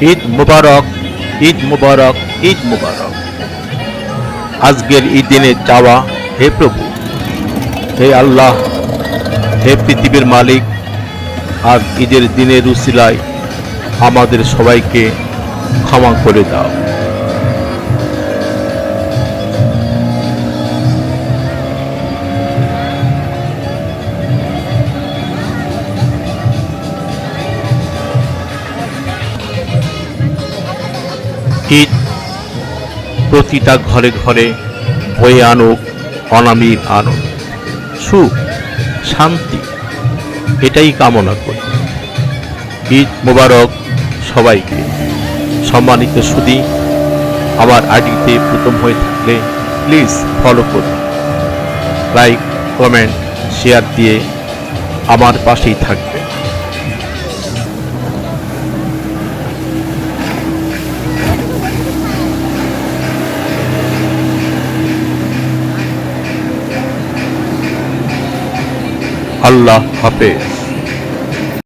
ঈদ মুবারক, ঈদ মুবারক, ঈদ মুবারক। আজকের এই দিনে চাওয়া, হে প্রভু, হে আল্লাহ, হে পৃথিবীর মালিক, আজ ঈদের দিনের উসিলায় আমাদের সবাইকে ক্ষমা করে দাও। ঈদ প্রতিটা ঘরে ঘরে বয়ে আনুক অনামির আনন্দ, সুখ, শান্তি, এটাই কামনা করি। ঈদ মোবারক সবাইকে। সম্মানিত সুধী, আমার আইডিতে প্রথম হয়ে থাকলে প্লিজ ফলো করুন, লাইক, কমেন্ট, শেয়ার দিয়ে আমার পাশেই থাকবে। আল্লাহ হাফেজ।